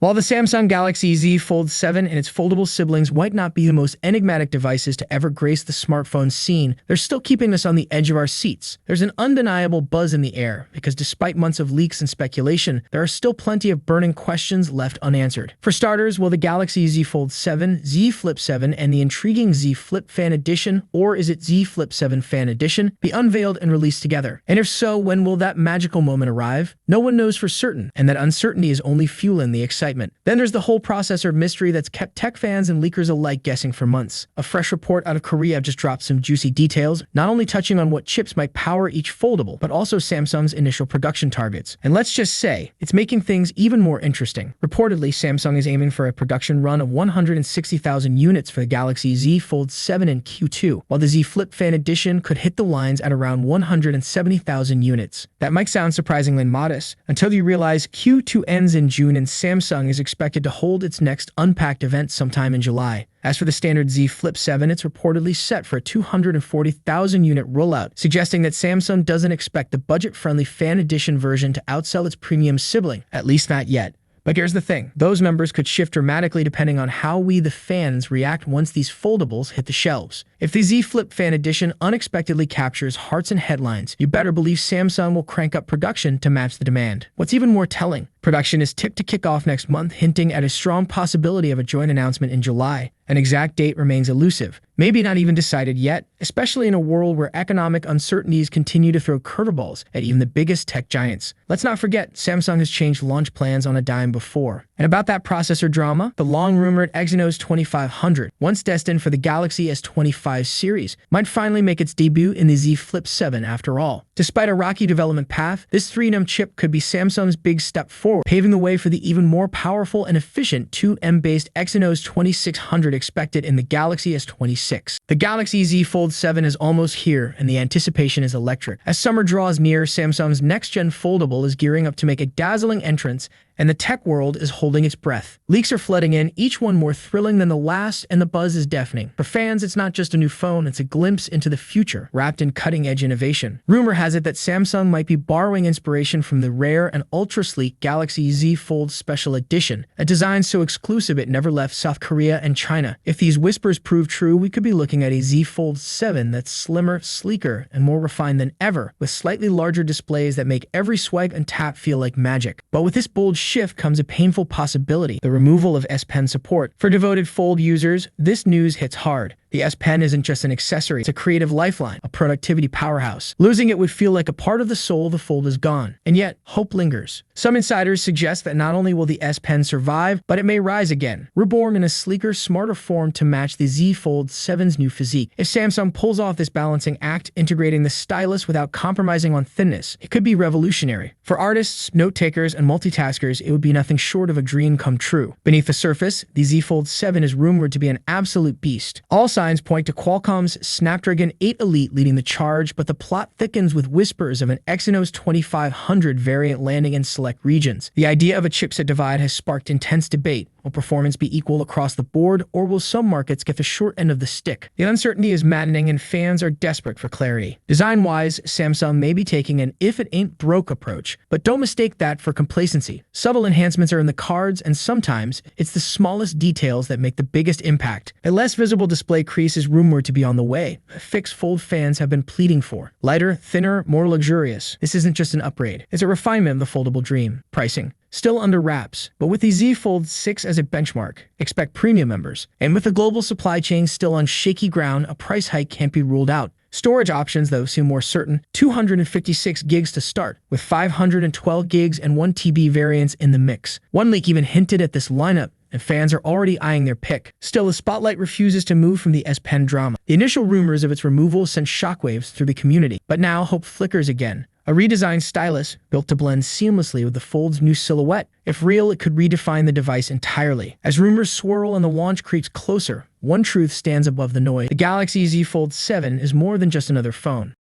While the Samsung Galaxy Z Fold 7 and its foldable siblings might not be the most enigmatic devices to ever grace the smartphone scene, they're still keeping us on the edge of our seats. There's an undeniable buzz in the air, because despite months of leaks and speculation, there are still plenty of burning questions left unanswered. For starters, will the Galaxy Z Fold 7, Z Flip 7, and the intriguing Z Flip Fan Edition, or is it Z Flip 7 Fan Edition, be unveiled and released together? And if so, when will that magical moment arrive? No one knows for certain, and that uncertainty is only fueling the excitement. Then there's the whole processor mystery that's kept tech fans and leakers alike guessing for months. A fresh report out of Korea just dropped some juicy details, not only touching on what chips might power each foldable, but also Samsung's initial production targets. And let's just say, it's making things even more interesting. Reportedly, Samsung is aiming for a production run of 160,000 units for the Galaxy Z Fold 7 in Q2, while the Z Flip Fan Edition could hit the lines at around 170,000 units. That might sound surprisingly modest, until you realize Q2 ends in June and Samsung is expected to hold its next Unpacked event sometime in July. As for the standard Z Flip 7, it's reportedly set for a 240,000 unit rollout, suggesting that Samsung doesn't expect the budget-friendly Fan Edition version to outsell its premium sibling, at least not yet. But here's the thing, those numbers could shift dramatically depending on how we, the fans, react once these foldables hit the shelves. If the Z Flip Fan Edition unexpectedly captures hearts and headlines, you better believe Samsung will crank up production to match the demand. What's even more telling, production is tipped to kick off next month, hinting at a strong possibility of a joint announcement in July. An exact date remains elusive, maybe not even decided yet, especially in a world where economic uncertainties continue to throw curveballs at even the biggest tech giants. Let's not forget, Samsung has changed launch plans on a dime before. And about that processor drama, the long-rumored Exynos 2500, once destined for the Galaxy S25 series, might finally make its debut in the Z Flip 7 after all. Despite a rocky development path, this 3nm chip could be Samsung's big step forward, paving the way for the even more powerful and efficient 2M-based Exynos 2600 expected in the Galaxy S26. The Galaxy Z Fold 7 is almost here, and the anticipation is electric. As summer draws near, Samsung's next-gen foldable is gearing up to make a dazzling entrance, and the tech world is holding its breath. Leaks are flooding in, each one more thrilling than the last, and the buzz is deafening. For fans, it's not just a new phone, it's a glimpse into the future, wrapped in cutting-edge innovation. Rumor has it that Samsung might be borrowing inspiration from the rare and ultra-sleek Galaxy Z Fold Special Edition, a design so exclusive it never left South Korea and China. If these whispers prove true, we could be looking at a Z Fold 7 that's slimmer, sleeker, and more refined than ever, with slightly larger displays that make every swipe and tap feel like magic. But with this bold shift comes a painful possibility, the removal of S Pen support. For devoted Fold users, this news hits hard. The S Pen isn't just an accessory, it's a creative lifeline, a productivity powerhouse. Losing it would feel like a part of the soul of the Fold is gone. And yet, hope lingers. Some insiders suggest that not only will the S Pen survive, but it may rise again, reborn in a sleeker, smarter form to match the Z Fold 7's new physique. If Samsung pulls off this balancing act, integrating the stylus without compromising on thinness, it could be revolutionary. For artists, note-takers, and multitaskers, it would be nothing short of a dream come true. Beneath the surface, the Z Fold 7 is rumored to be an absolute beast. All signs point to Qualcomm's Snapdragon 8 Elite leading the charge, but the plot thickens with whispers of an Exynos 2500 variant landing in select regions. The idea of a chipset divide has sparked intense debate. Will performance be equal across the board, or will some markets get the short end of the stick? The uncertainty is maddening, and fans are desperate for clarity. Design-wise, Samsung may be taking an if-it-ain't-broke approach, but don't mistake that for complacency. Subtle enhancements are in the cards, and sometimes it's the smallest details that make the biggest impact. A less visible display crease is rumored to be on the way, a fix Fold fans have been pleading for. Lighter, thinner, more luxurious. This isn't just an upgrade. It's a refinement of the foldable dream. Pricing still under wraps, but with the Z Fold 6 as a benchmark, expect premium members. And with the global supply chain still on shaky ground, a price hike can't be ruled out. Storage options, though, seem more certain. 256 gigs to start, with 512 gigs and 1 TB variants in the mix. One leak even hinted at this lineup, and fans are already eyeing their pick. Still, the spotlight refuses to move from the S Pen drama. The initial rumors of its removal sent shockwaves through the community, but now hope flickers again. A redesigned stylus, built to blend seamlessly with the Fold's new silhouette. If real, it could redefine the device entirely. As rumors swirl and the launch creeps closer, one truth stands above the noise. The Galaxy Z Fold 7 is more than just another phone.